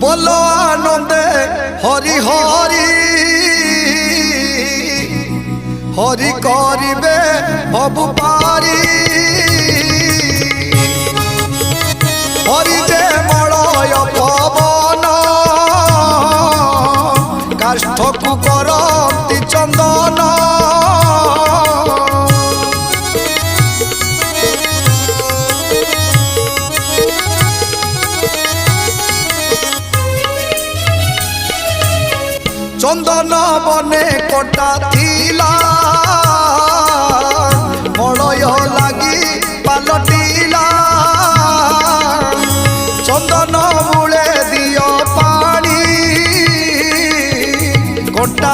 बोलो आनंदे हरि हरि हरि करिबे भवु पारी हरि जे मलय पवन काष्ठ को करती चंदन चंदन बने कोटा थिला मलय लगी पलटिला चंदन मूले दियो पानी कोटा